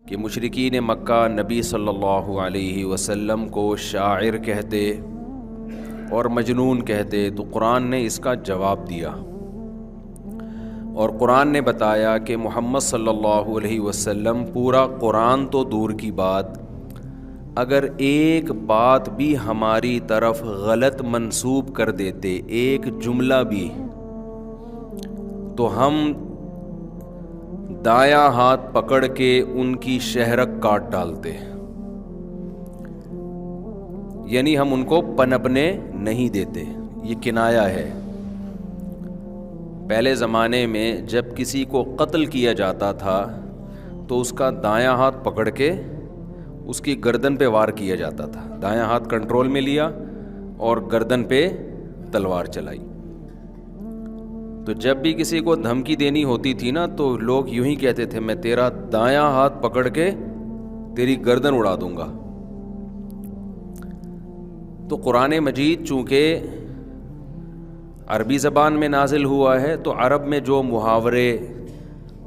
کہ مشرکین مکہ نبی صلی اللہ علیہ وسلم کو شاعر کہتے اور مجنون کہتے، تو قرآن نے اس کا جواب دیا، اور قرآن نے بتایا کہ محمد صلی اللہ علیہ وسلم پورا قرآن تو دور کی بات، اگر ایک بات بھی ہماری طرف غلط منسوب کر دیتے، ایک جملہ بھی، تو ہم دایاں ہاتھ پکڑ کے ان کی شہرک کاٹ ڈالتے، یعنی ہم ان کو پنپنے نہیں دیتے۔ یہ کنایا ہے۔ پہلے زمانے میں جب کسی کو قتل کیا جاتا تھا تو اس کا دایاں ہاتھ پکڑ کے اس کی گردن پہ وار کیا جاتا تھا، دایاں ہاتھ کنٹرول میں لیا اور گردن پہ تلوار چلائی۔ تو جب بھی کسی کو دھمکی دینی ہوتی تھی نا تو لوگ یوں ہی کہتے تھے، میں تیرا دایاں ہاتھ پکڑ کے تیری گردن اڑا دوں گا۔ تو قرآن مجید چونکہ عربی زبان میں نازل ہوا ہے تو عرب میں جو محاورے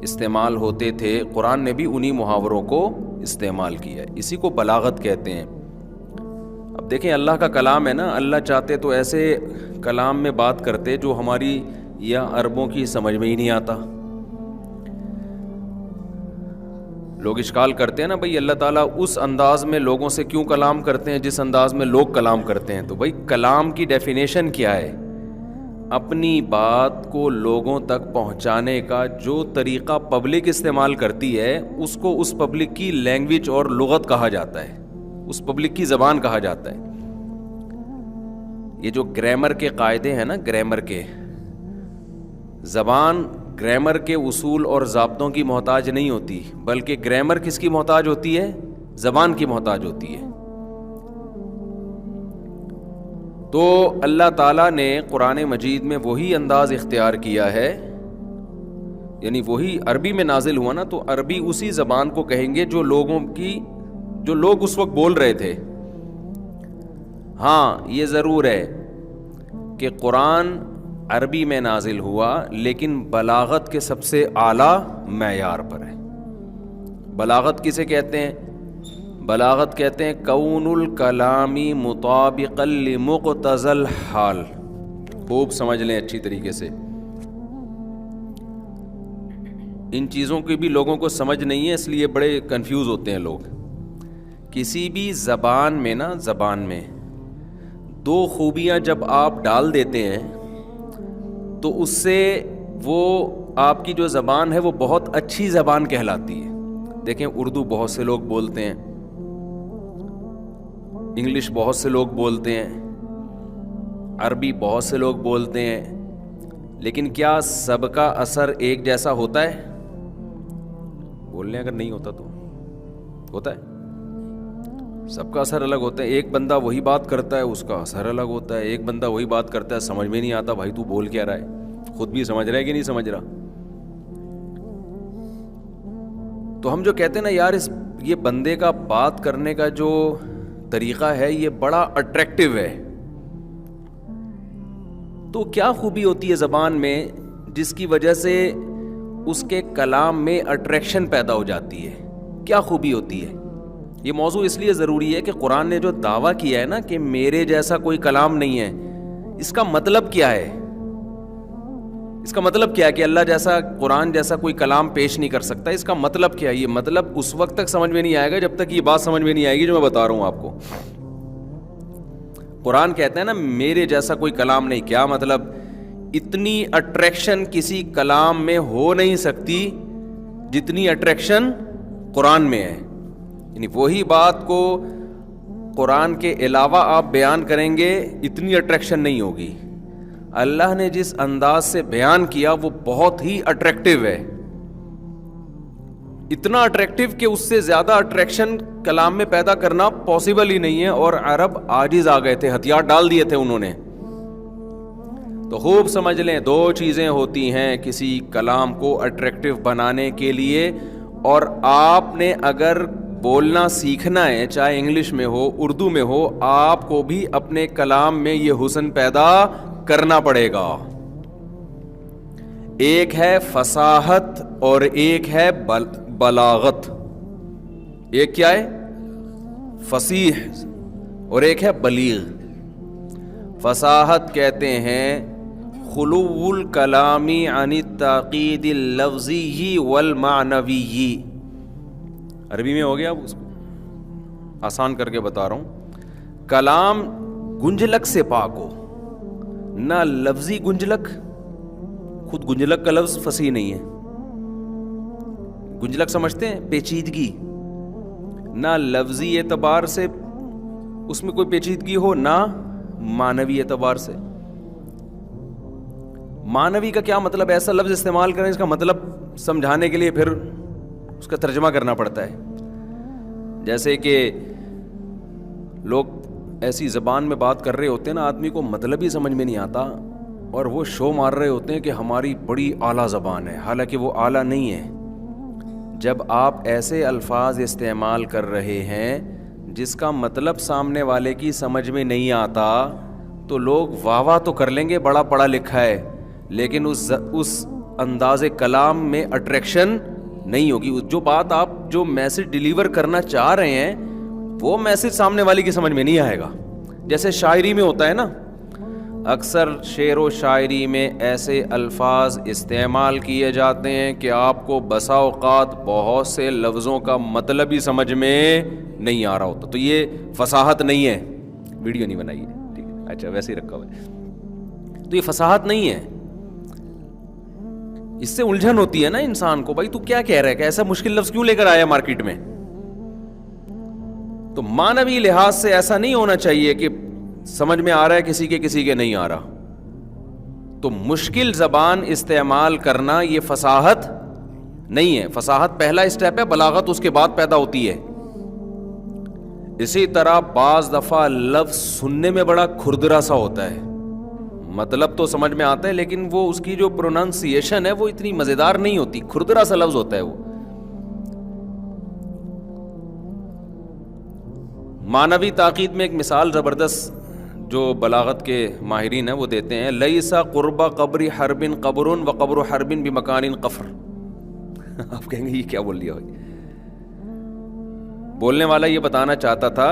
استعمال ہوتے تھے قرآن نے بھی انہی محاوروں کو استعمال کیا ہے، اسی کو بلاغت کہتے ہیں۔ اب دیکھیں اللہ کا کلام ہے نا، اللہ چاہتے تو ایسے کلام میں بات کرتے جو ہماری یا عربوں کی سمجھ میں ہی نہیں آتا۔ لوگ اشکال کرتے ہیں نا، بھئی اللہ تعالیٰ اس انداز میں لوگوں سے کیوں کلام کرتے ہیں جس انداز میں لوگ کلام کرتے ہیں؟ تو بھئی کلام کی ڈیفینیشن کیا ہے؟ اپنی بات کو لوگوں تک پہنچانے کا جو طریقہ پبلک استعمال کرتی ہے اس کو اس پبلک کی لینگویج اور لغت کہا جاتا ہے، اس پبلک کی زبان کہا جاتا ہے۔ یہ جو گرامر کے قاعدے ہیں نا، گرامر کے، زبان گرامر کے اصول اور ضابطوں کی محتاج نہیں ہوتی، بلکہ گرامر کس کی محتاج ہوتی ہے؟ زبان کی محتاج ہوتی ہے۔ تو اللہ تعالیٰ نے قرآن مجید میں وہی انداز اختیار کیا ہے، یعنی وہی عربی میں نازل ہوا نا، تو عربی اسی زبان کو کہیں گے جو لوگ اس وقت بول رہے تھے۔ ہاں یہ ضرور ہے کہ قرآن عربی میں نازل ہوا لیکن بلاغت کے سب سے اعلیٰ معیار پر ہے۔ بلاغت کسے کہتے ہیں؟ بلاغت کہتے ہیں کون الکلامی مطابقا لمقتضی الحال۔ خوب سمجھ لیں اچھی طریقے سے، ان چیزوں کی بھی لوگوں کو سمجھ نہیں ہے، اس لیے بڑے کنفیوز ہوتے ہیں لوگ۔ کسی بھی زبان میں نا، زبان میں دو خوبیاں جب آپ ڈال دیتے ہیں تو اس سے وہ آپ کی جو زبان ہے وہ بہت اچھی زبان کہلاتی ہے۔ دیکھیں اردو بہت سے لوگ بولتے ہیں، انگلش بہت سے لوگ بولتے ہیں، عربی بہت سے لوگ بولتے ہیں، لیکن کیا سب کا اثر ایک جیسا ہوتا ہے؟ بولنے اگر نہیں ہوتا تو ہوتا ہے، سب کا اثر الگ ہوتا ہے۔ ایک بندہ وہی بات کرتا ہے اس کا اثر الگ ہوتا ہے، ایک بندہ وہی بات کرتا ہے سمجھ میں نہیں آتا بھائی تو بول کیا رہا ہے، خود بھی سمجھ رہا ہے کہ نہیں سمجھ رہا۔ تو ہم جو کہتے ہیں نا یار یہ بندے کا بات کرنے کا جو طریقہ ہے یہ بڑا اٹریکٹیو ہے، تو کیا خوبی ہوتی ہے زبان میں جس کی وجہ سے اس کے کلام میں اٹریکشن پیدا ہو جاتی ہے؟ کیا خوبی ہوتی ہے؟ یہ موضوع اس لیے ضروری ہے کہ قرآن نے جو دعویٰ کیا ہے نا کہ میرے جیسا کوئی کلام نہیں ہے، اس کا مطلب کیا ہے؟ اس کا مطلب کیا ہے کہ اللہ جیسا، قرآن جیسا کوئی کلام پیش نہیں کر سکتا؟ اس کا مطلب کیا ہے؟ یہ مطلب اس وقت تک سمجھ میں نہیں آئے گا جب تک یہ بات سمجھ میں نہیں آئے گی جو میں بتا رہا ہوں آپ کو۔ قرآن کہتا ہے نا میرے جیسا کوئی کلام نہیں، کیا مطلب؟ اتنی اٹریکشن کسی کلام میں ہو نہیں سکتی جتنی اٹریکشن قرآن میں ہے، یعنی وہی بات کو قرآن کے علاوہ آپ بیان کریں گے اتنی اٹریکشن نہیں ہوگی۔ اللہ نے جس انداز سے بیان کیا وہ بہت ہی اٹریکٹیو ہے، اتنا اٹریکٹیو کہ اس سے زیادہ اٹریکشن کلام میں پیدا کرنا پاسبل ہی نہیں ہے، اور عرب عاجز آ گئے تھے، ہتھیار ڈال دیے تھے انہوں نے۔ تو خوب سمجھ لیں دو چیزیں ہوتی ہیں کسی کلام کو اٹریکٹیو بنانے کے لیے، اور آپ نے اگر بولنا سیکھنا ہے چاہے انگلش میں ہو اردو میں ہو، آپ کو بھی اپنے کلام میں یہ حسن پیدا کرنا پڑے گا۔ ایک ہے فصاحت اور ایک ہے بلاغت۔ ایک کیا ہے فصیح اور ایک ہے بلیغ. فصاحت کہتے ہیں خلو الکلامی عن التعقید اللفظی والمعنوی. عربی میں ہو گیا, اب اس کو آسان کر کے بتا رہا ہوں. کلام گنجلک سے پاک ہو, نہ لفظی گنجلک, خود گنجلک کا لفظ فصیح نہیں ہے. گنجلک سمجھتے ہیں پیچیدگی, نہ لفظی اعتبار سے اس میں کوئی پیچیدگی ہو, نہ معنوی اعتبار سے. معنوی کا کیا مطلب؟ ایسا لفظ استعمال کریں اس کا مطلب سمجھانے کے لیے پھر اس کا ترجمہ کرنا پڑتا ہے. جیسے کہ لوگ ایسی زبان میں بات کر رہے ہوتے ہیں نا, آدمی کو مطلب ہی سمجھ میں نہیں آتا, اور وہ شو مار رہے ہوتے ہیں کہ ہماری بڑی اعلیٰ زبان ہے, حالانکہ وہ اعلیٰ نہیں ہے. جب آپ ایسے الفاظ استعمال کر رہے ہیں جس کا مطلب سامنے والے کی سمجھ میں نہیں آتا, تو لوگ واہ واہ تو کر لیں گے بڑا پڑھا لکھا ہے, لیکن اس انداز کلام میں اٹریکشن نہیں ہوگی. جو بات آپ جو میسج ڈیلیور کرنا چاہ رہے ہیں وہ میسج سامنے والی کی سمجھ میں نہیں آئے گا. جیسے شاعری میں ہوتا ہے نا, اکثر شعر و شاعری میں ایسے الفاظ استعمال کیے جاتے ہیں کہ آپ کو بسا اوقات بہت سے لفظوں کا مطلب ہی سمجھ میں نہیں آ رہا ہوتا. تو یہ فصاحت نہیں ہے. ویڈیو نہیں بنائی ہے, ٹھیک ہے, اچھا ویسے ہی رکھا ہوا ہے. تو یہ فصاحت نہیں ہے. اس سے الجھن ہوتی ہے نا انسان کو, بھائی تو کیا کہہ رہا ہے, کہ ایسا مشکل لفظ کیوں لے کر آیا مارکیٹ میں. تو معنوی لحاظ سے ایسا نہیں ہونا چاہیے کہ سمجھ میں آ رہا ہے کسی کے نہیں آ رہا. تو مشکل زبان استعمال کرنا یہ فصاحت نہیں ہے. فصاحت پہلا اسٹیپ ہے, بلاغت اس کے بعد پیدا ہوتی ہے. اسی طرح بعض دفعہ لفظ سننے میں بڑا کھردرا سا ہوتا ہے, مطلب تو سمجھ میں آتا ہے لیکن وہ اس کی جو پروننسیشن ہے وہ اتنی مزیدار نہیں ہوتی, کھردرا سا لفظ ہوتا ہے وہ. معنوی تاکید میں ایک مثال زبردست جو بلاغت کے ماہرین ہیں وہ دیتے ہیں, لیسا قرب قبر حرب قبر و قبر حرب بمکان قفر. آپ کہیں گے یہ کیا بول دیا بھائی. بولنے والا یہ بتانا چاہتا تھا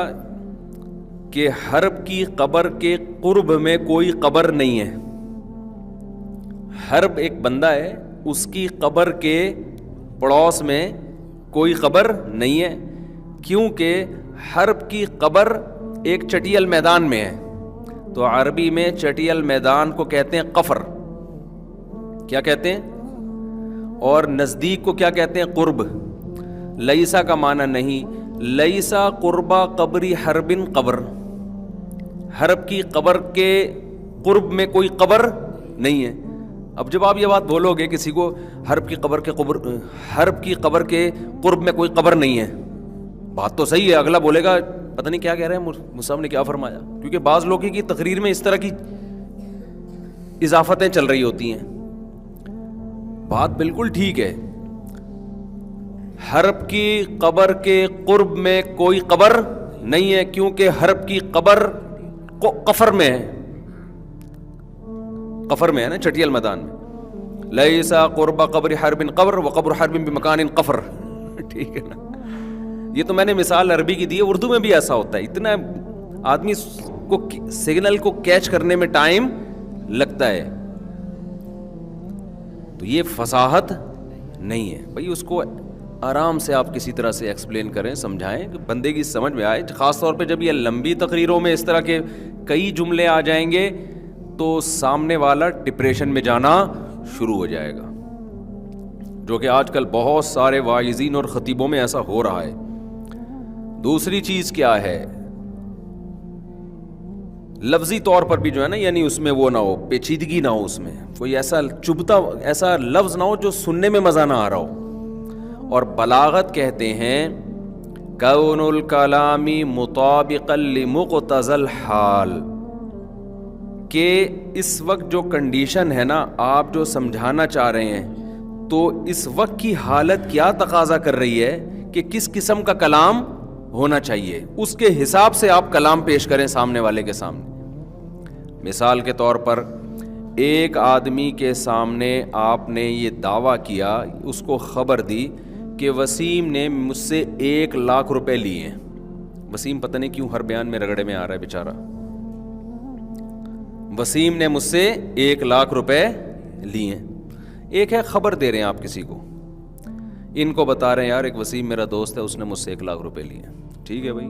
کہ حرب کی قبر کے قرب میں کوئی قبر نہیں ہے. حرب ایک بندہ ہے, اس کی قبر کے پڑوس میں کوئی قبر نہیں ہے, کیونکہ حرب کی قبر ایک چٹیل میدان میں ہے. تو عربی میں چٹیل میدان کو کہتے ہیں قفر. کیا کہتے ہیں؟ اور نزدیک کو کیا کہتے ہیں؟ قرب. لیسا کا معنی نہیں, لیسا قربا قبری حرب قبر, حرب کی قبر کے قرب میں کوئی قبر نہیں ہے. اب جب آپ یہ بات بولو گے کسی کو, حرب کی قبر کے قرب میں کوئی قبر نہیں ہے, بات تو صحیح ہے. اگلا بولے گا پتہ نہیں کیا کہہ رہے ہیں, مصعب نے کیا فرمایا, کیونکہ بعض لوگوں کی تقریر میں اس طرح کی اضافتیں چل رہی ہوتی ہیں. بات بالکل ٹھیک ہے, حرب کی قبر کے قرب میں کوئی قبر نہیں ہے, کیونکہ حرب کی قبر کو قفر میں ہے, قفر میں ہے نا, چٹیل میدان میں. لیسا قرب قبر حرب قبر و قبر حرب بمکان قفر. ٹھیک ہے نا. یہ تو میں نے مثال عربی کی دی ہے, اردو میں بھی ایسا ہوتا ہے. اتنا آدمی کو سگنل کو کیچ کرنے میں ٹائم لگتا ہے. تو یہ فصاحت نہیں ہے بھائی. اس کو آرام سے آپ کسی طرح سے ایکسپلین کریں, سمجھائیں کہ بندے کی سمجھ میں آئے. خاص طور پہ جب یہ لمبی تقریروں میں اس طرح کے کئی جملے آ جائیں گے تو سامنے والا ڈپریشن میں جانا شروع ہو جائے گا, جو کہ آج کل بہت سارے واعظین اور خطیبوں میں ایسا ہو رہا ہے. دوسری چیز کیا ہے, لفظی طور پر بھی جو ہے نا, یعنی اس میں وہ نہ ہو, پیچیدگی نہ ہو, اس میں کوئی ایسا چبھتا ایسا لفظ نہ ہو جو سننے میں مزہ نہ آ رہا ہو. اور بلاغت کہتے ہیں کون الکلامی مطابقا لمقتضى الحال, کہ اس وقت جو کنڈیشن ہے نا, آپ جو سمجھانا چاہ رہے ہیں, تو اس وقت کی حالت کیا تقاضا کر رہی ہے کہ کس قسم کا کلام ہونا چاہیے, اس کے حساب سے آپ کلام پیش کریں سامنے والے کے سامنے. مثال کے طور پر ایک آدمی کے سامنے آپ نے یہ دعویٰ کیا, اس کو خبر دی کہ وسیم نے مجھ سے 1,00,000 روپے لیے. وسیم پتہ نہیں کیوں ہر بیان میں رگڑے میں آ رہا ہے بیچارہ. وسیم نے مجھ سے 1,00,000 روپے لیے. ایک ہے خبر دے رہے ہیں آپ کسی کو, ان کو بتا رہے ہیں یار ایک وسیم میرا دوست ہے, اس نے مجھ سے 1,00,000 روپے لیے. ٹھیک ہے بھائی,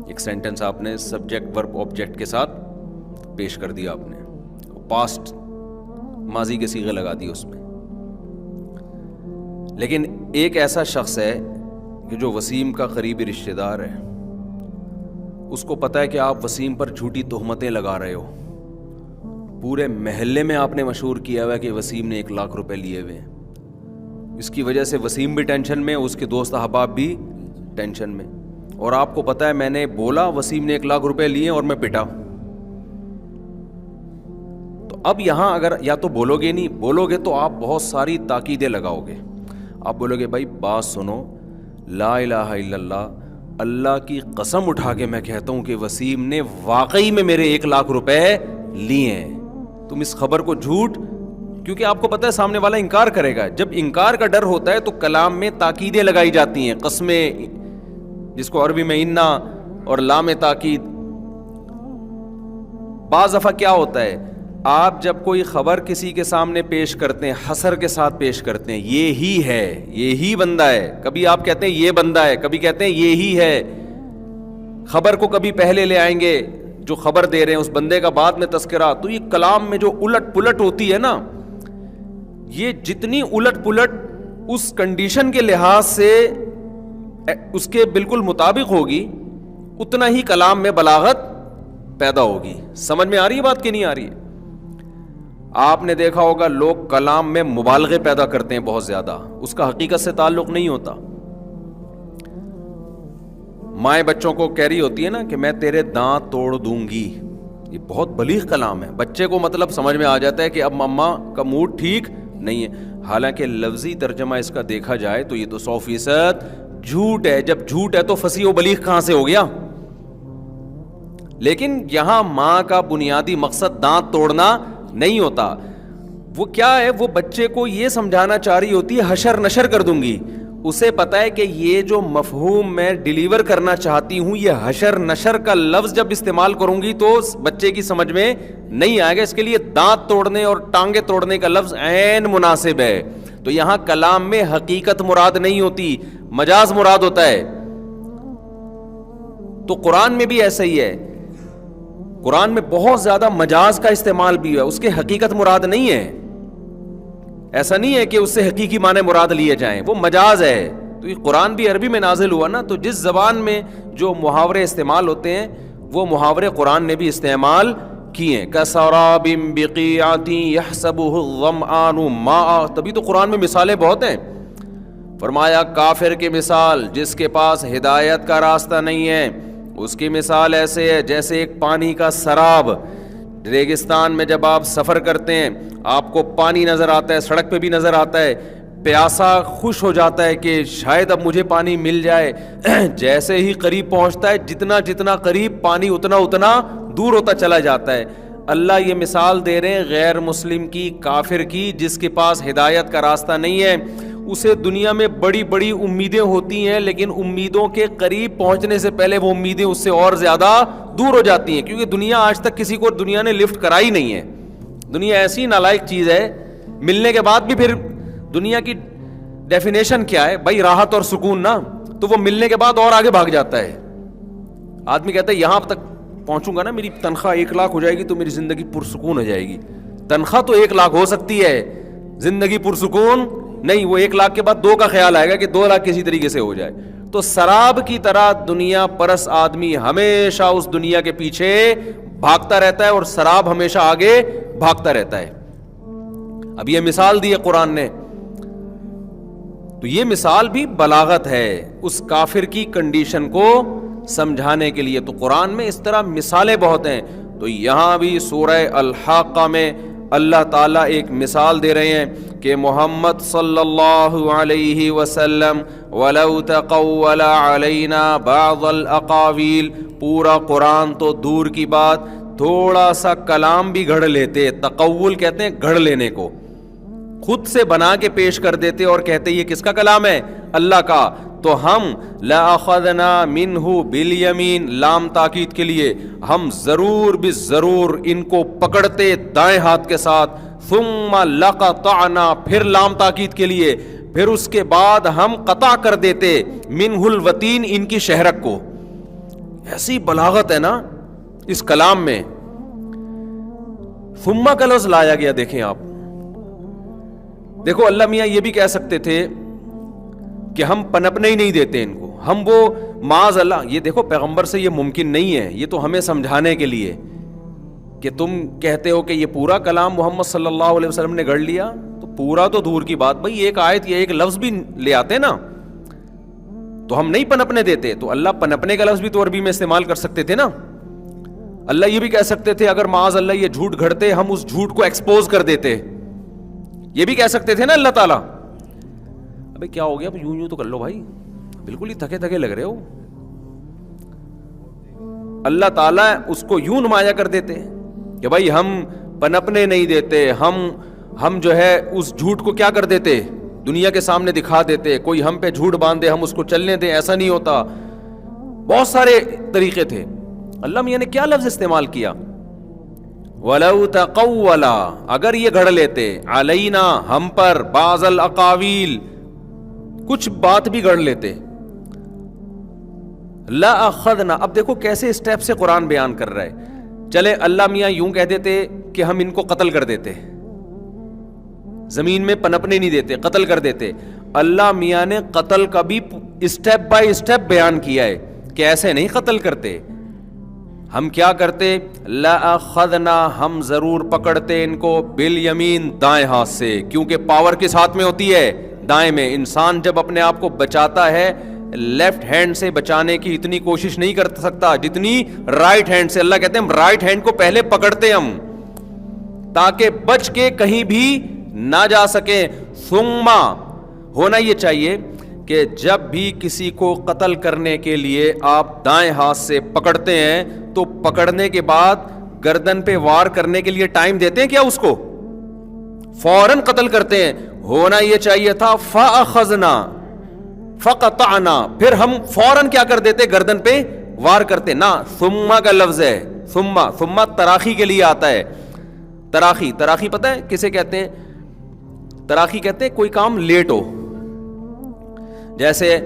ایک سینٹنس آپ نے سبجیکٹ ورب آبجیکٹ کے ساتھ پیش کر دیا, آپ نے پاسٹ ماضی کے صیغے لگا دی اس میں. لیکن ایک ایسا شخص ہے کہ جو وسیم کا قریبی رشتہ دار ہے, اس کو پتہ ہے کہ آپ وسیم پر جھوٹی تہمتیں لگا رہے ہو. پورے محلے میں آپ نے مشہور کیا ہوا ہے کہ وسیم نے 1,00,000 روپے لیے ہوئے ہیں. اس کی وجہ سے وسیم بھی ٹینشن میں, اس کے دوست احباب بھی ٹینشن میں. اور آپ کو پتہ ہے میں نے بولا وسیم نے 1,00,000 روپے لیے اور میں پٹا. تو اب یہاں اگر یا تو بولو گے نہیں, بولو گے تو آپ بہت ساری تاکیدیں لگاؤ گے. آپ بولو گے بھائی بات سنو, لا الہ الا اللہ, اللہ کی قسم اٹھا کے میں کہتا ہوں کہ وسیم نے واقعی میں میرے 1,00,000 روپے لیے ہیں. تم اس خبر کو جھوٹ, کیونکہ آپ کو پتہ ہے سامنے والا انکار کرے گا. جب انکار کا ڈر ہوتا ہے تو کلام میں تاکیدیں لگائی جاتی ہیں, قسمیں, جس کو عربی میں انا اور لام تاکید. بعض دفعہ کیا ہوتا ہے, آپ جب کوئی خبر کسی کے سامنے پیش کرتے ہیں حصر کے ساتھ پیش کرتے ہیں, یہی ہے, یہی بندہ ہے. کبھی آپ کہتے ہیں یہ بندہ ہے, کبھی کہتے ہیں یہی ہے. خبر کو کبھی پہلے لے آئیں گے, جو خبر دے رہے ہیں اس بندے کا بعد میں تذکرہ. تو یہ کلام میں جو الٹ پلٹ ہوتی ہے نا, یہ جتنی الٹ پلٹ اس کنڈیشن کے لحاظ سے اس کے بالکل مطابق ہوگی, اتنا ہی کلام میں بلاغت پیدا ہوگی. سمجھ میں آ رہی ہے بات کہ نہیں آ رہی ہے؟ آپ نے دیکھا ہوگا لوگ کلام میں مبالغے پیدا کرتے ہیں بہت زیادہ, اس کا حقیقت سے تعلق نہیں ہوتا. مائیں بچوں کو کہہ رہی ہوتی ہے نا کہ میں تیرے دانت توڑ دوں گی, یہ بہت بلیغ کلام ہے. بچے کو مطلب سمجھ میں آ جاتا ہے کہ اب مما کا موڈ ٹھیک نہیں ہے. حالانکہ لفظی ترجمہ اس کا دیکھا جائے تو یہ تو 100% جھوٹ ہے. جب جھوٹ ہے تو فصیح و بلیغ کہاں سے ہو گیا؟ لیکن یہاں ماں کا بنیادی مقصد دانت توڑنا نہیں ہوتا. وہ کیا ہے, وہ بچے کو یہ سمجھانا چاہ رہی ہوتی ہے حشر نشر کر دوں گی. اسے پتا ہے کہ یہ جو مفہوم میں ڈیلیور کرنا چاہتی ہوں, یہ حشر نشر کا لفظ جب استعمال کروں گی تو بچے کی سمجھ میں نہیں آئے گا. اس کے لیے دانت توڑنے اور ٹانگیں توڑنے کا لفظ عین مناسب ہے. تو یہاں کلام میں حقیقت مراد نہیں ہوتی, مجاز مراد ہوتا ہے. تو قرآن میں بھی ایسا ہی ہے, قرآن میں بہت زیادہ مجاز کا استعمال بھی ہے, اس کے حقیقت مراد نہیں ہے. ایسا نہیں ہے کہ اس سے حقیقی معنی مراد لیے جائیں, وہ مجاز ہے. تو یہ قرآن بھی عربی میں نازل ہوا نا, تو جس زبان میں جو محاورے استعمال ہوتے ہیں وہ محاورے قرآن نے بھی استعمال کیے. کسراب بقیعۃ یحسبہ الظمآن ماء, تبھی تو قرآن میں مثالیں بہت ہیں. فرمایا کافر کی مثال جس کے پاس ہدایت کا راستہ نہیں ہے, اس کی مثال ایسے ہے جیسے ایک پانی کا سراب. ریگستان میں جب آپ سفر کرتے ہیں آپ کو پانی نظر آتا ہے, سڑک پہ بھی نظر آتا ہے, پیاسا خوش ہو جاتا ہے کہ شاید اب مجھے پانی مل جائے. جیسے ہی قریب پہنچتا ہے, جتنا جتنا قریب پانی اتنا اتنا دور ہوتا چلا جاتا ہے. اللہ یہ مثال دے رہے ہیں غیر مسلم کی, کافر کی, جس کے پاس ہدایت کا راستہ نہیں ہے. اسے دنیا میں بڑی بڑی امیدیں ہوتی ہیں, لیکن امیدوں کے قریب پہنچنے سے پہلے وہ امیدیں اس سے اور زیادہ دور ہو جاتی ہیں. کیونکہ دنیا آج تک کسی کو دنیا نے لفٹ کرائی نہیں ہے. دنیا ایسی نالائق چیز ہے, ملنے کے بعد بھی پھر دنیا کی ڈیفینیشن کیا ہے بھائی, راحت اور سکون نا, تو وہ ملنے کے بعد اور آگے بھاگ جاتا ہے. آدمی کہتا ہے یہاں تک پہنچوں گا نا, میری تنخواہ 1,00,000 ہو جائے گی تو میری زندگی پرسکون ہو جائے گی. تنخواہ تو 1,00,000 ہو سکتی ہے, زندگی پرسکون نہیں. وہ 1,00,000 کے بعد 2 کا خیال آئے گا کہ 2,00,000 کسی طریقے سے ہو جائے. تو سراب کی طرح دنیا پرس آدمی ہمیشہ اس دنیا کے پیچھے بھاگتا رہتا ہے اور سراب ہمیشہ آگے بھاگتا رہتا ہے. اب یہ مثال دی ہے قرآن نے, تو یہ مثال بھی بلاغت ہے اس کافر کی کنڈیشن کو سمجھانے کے لیے. تو قرآن میں اس طرح مثالیں بہت ہیں. تو یہاں بھی سورہ الحاقہ میں اللہ تعالیٰ ایک مثال دے رہے ہیں کہ محمد صلی اللہ علیہ وسلم وَلَوْ تَقَوَّلَ عَلَيْنَا بَعْضَ الْأَقَاوِيلِ, پورا قرآن تو دور کی بات, تھوڑا سا کلام بھی گھڑ لیتے. تقول کہتے ہیں گھڑ لینے کو, خود سے بنا کے پیش کر دیتے اور کہتے یہ کس کا کلام ہے, اللہ کا تو ہم لَأَخَذْنَا مِنْهُ بِالْيَمِينِ لام تاکید کے لیے ہم ضرور ضرور ان کو پکڑتے دائیں ہاتھ کے ساتھ، ثُمَّ لَقَطَعْنَا پھر لام تاکید کے لیے پھر اس کے بعد ہم قطع کر دیتے مِنْهُ الْوَتِينِ ان کی شہرک کو. ایسی بلاغت ہے نا اس کلام میں. ثم کا لفظ لایا گیا. دیکھیں آپ، دیکھو اللہ میاں یہ بھی کہہ سکتے تھے کہ ہم پنپنے ہی نہیں دیتے ان کو، ہم وہ معاذ اللہ. یہ دیکھو پیغمبر سے یہ ممکن نہیں ہے، یہ تو ہمیں سمجھانے کے لیے کہ تم کہتے ہو کہ یہ پورا کلام محمد صلی اللہ علیہ وسلم نے گھڑ لیا، تو پورا تو دور کی بات، بھائی ایک آیت یا ایک لفظ بھی لے آتے نا تو ہم نہیں پنپنے دیتے. تو اللہ پنپنے کا لفظ بھی تو عربی میں استعمال کر سکتے تھے نا. اللہ یہ بھی کہہ سکتے تھے اگر معاذ اللہ یہ جھوٹ گھڑتے ہم اس جھوٹ کو ایکسپوز کر دیتے، یہ بھی کہہ سکتے تھے نا اللہ تعالیٰ. ابے کیا ہو گیا، اب یوں تو کر لو بھائی، بالکل ہی تھکے تھکے لگ رہے ہو. اللہ تعالیٰ اس کو یوں نمایاں کر دیتے کہ بھائی ہم پنپنے نہیں دیتے، ہم جو ہے اس جھوٹ کو کیا کر دیتے، دنیا کے سامنے دکھا دیتے. کوئی ہم پہ جھوٹ باندھے ہم اس کو چلنے دیں، ایسا نہیں ہوتا. بہت سارے طریقے تھے. اللہ میاں نے کیا لفظ استعمال کیا، وَلَوْ تَقَوَّلَا اگر یہ گھڑ لیتے، عَلَيْنَا ہم پر، بَعْضَ الْأَقَاوِيلِ کچھ بات بھی گھڑ لیتے، لَأَخَذْنَا. اب دیکھو کیسے اسٹیپ سے قرآن بیان کر رہا ہے. چلے اللہ میاں یوں کہہ دیتے کہ ہم ان کو قتل کر دیتے، زمین میں پنپنے نہیں دیتے، قتل کر دیتے. اللہ میاں نے قتل کا بھی اسٹیپ بائی اسٹیپ بیان کیا ہے کہ ایسے نہیں قتل کرتے. ہم کیا کرتے، لَأَخَذْنَا ہم ضرور پکڑتے ان کو، بالیمین دائیں ہاتھ سے، کیونکہ پاور کس ہاتھ میں ہوتی ہے، دائیں میں. انسان جب اپنے آپ کو بچاتا ہے لیفٹ ہینڈ سے بچانے کی اتنی کوشش نہیں کر سکتا جتنی رائٹ ہینڈ سے. اللہ کہتے ہیں ہم رائٹ ہینڈ کو پہلے پکڑتے ہم تاکہ بچ کے کہیں بھی نہ جا سکے. ثم ہونا یہ چاہیے کہ جب بھی کسی کو قتل کرنے کے لیے آپ دائیں ہاتھ سے پکڑتے ہیں تو پکڑنے کے بعد گردن پہ وار کرنے کے لیے ٹائم دیتے ہیں کیا، اس کو فوراً قتل کرتے ہیں. ہونا یہ چاہیے تھا فَأَخَذْنَا فَقَطَعْنَا پھر ہم فوراً کیا کر دیتے، گردن پہ وار کرتے. نہ ثم کا لفظ ہے، ثم تراخی کے لیے آتا ہے. تراخی پتہ ہے کسے کہتے ہیں، تراخی کہتے ہیں کوئی کام لیٹ ہو. جیسے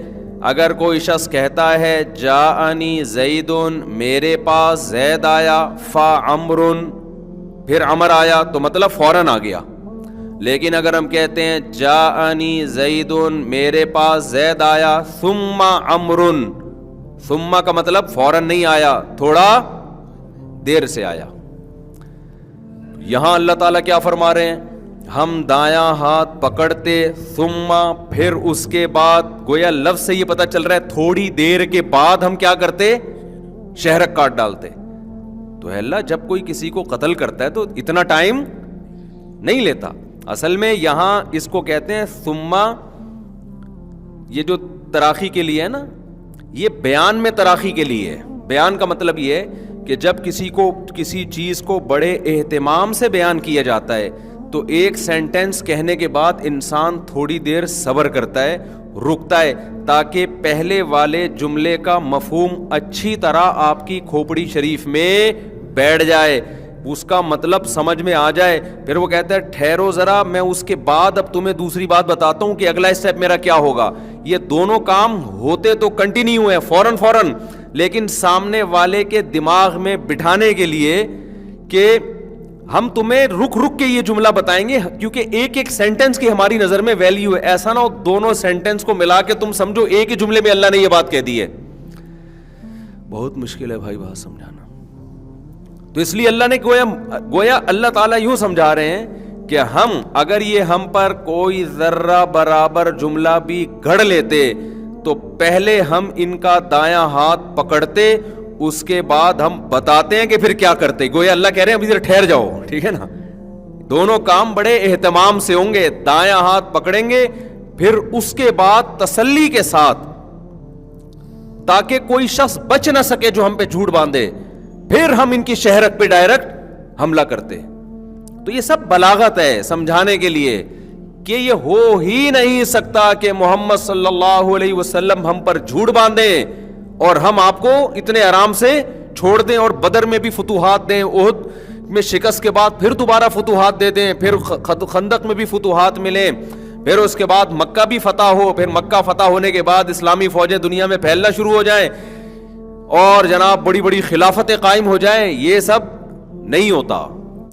اگر کوئی شخص کہتا ہے جاءنی زیدن میرے پاس زید آیا، فعمر پھر عمر آیا تو مطلب فوراً آ گیا. لیکن اگر ہم کہتے ہیں جاءنی زیدن میرے پاس زید آیا ثم عمر، ثم کا مطلب فوراً نہیں آیا، تھوڑا دیر سے آیا. یہاں اللہ تعالیٰ کیا فرما رہے ہیں، ہم دایاں ہاتھ پکڑتے ثم پھر اس کے بعد، گویا لفظ سے یہ پتہ چل رہا ہے تھوڑی دیر کے بعد ہم کیا کرتے، شہرک کاٹ ڈالتے. تو اللہ جب کوئی کسی کو قتل کرتا ہے تو اتنا ٹائم نہیں لیتا. اصل میں یہاں اس کو کہتے ہیں ثم، یہ جو تراخی کے لیے ہے نا، یہ بیان میں تراخی کے لیے ہے. بیان کا مطلب یہ ہے کہ جب کسی چیز کو بڑے اہتمام سے بیان کیا جاتا ہے تو ایک سینٹنس کہنے کے بعد انسان تھوڑی دیر صبر کرتا ہے، رکتا ہے، تاکہ پہلے والے جملے کا مفہوم اچھی طرح آپ کی کھوپڑی شریف میں بیٹھ جائے، اس کا مطلب سمجھ میں آ جائے. پھر وہ کہتا ہے ٹھہرو ذرا، میں اس کے بعد اب تمہیں دوسری بات بتاتا ہوں کہ اگلا اسٹیپ میرا کیا ہوگا. یہ دونوں کام ہوتے تو کنٹینیو ہیں فوراً، لیکن سامنے والے کے دماغ میں بٹھانے کے لیے کہ ہم تمہیں رک کے یہ جملہ بتائیں گے، کیونکہ ایک ایک سینٹنس کی ہماری نظر میں ویلیو ہے. ایسا نہ ہو دونوں سینٹنس کو ملا کے تم سمجھو ایک ہی جملے میں اللہ نے یہ بات کہہ دی ہے. بہت مشکل ہے بھائی بات سمجھانا. تو اس لیے اللہ نے گویا اللہ تعالیٰ یوں سمجھا رہے ہیں کہ اگر یہ ہم پر کوئی ذرہ برابر جملہ بھی گھڑ لیتے تو پہلے ہم ان کا دایاں ہاتھ پکڑتے، اس کے بعد ہم بتاتے ہیں کہ پھر کیا کرتے. گویا اللہ کہہ رہے ہیں ابھی ذرا ٹھہر جاؤ، ٹھیک ہے نا. دونوں کام بڑے اہتمام سے ہوں گے. دایاں ہاتھ پکڑیں گے، پھر اس کے بعد تسلی کے ساتھ، تاکہ کوئی شخص بچ نہ سکے جو ہم پہ جھوٹ باندھے، پھر ہم ان کی شہرک پہ ڈائریکٹ حملہ کرتے. تو یہ سب بلاغت ہے سمجھانے کے لیے کہ یہ ہو ہی نہیں سکتا کہ محمد صلی اللہ علیہ وسلم ہم پر جھوٹ باندھیں اور ہم آپ کو اتنے آرام سے چھوڑ دیں اور بدر میں بھی فتوحات دیں, احد میں شکست کے بعد پھر دوبارہ فتوحات دے دیں, پھر خندق میں بھی فتوحات ملیں, پھر اس کے بعد مکہ بھی فتح ہو, پھر مکہ فتح ہونے کے بعد اسلامی فوجیں دنیا میں پھیلنا شروع ہو جائیں اور جناب بڑی بڑی خلافتیں قائم ہو جائیں. یہ سب نہیں ہوتا.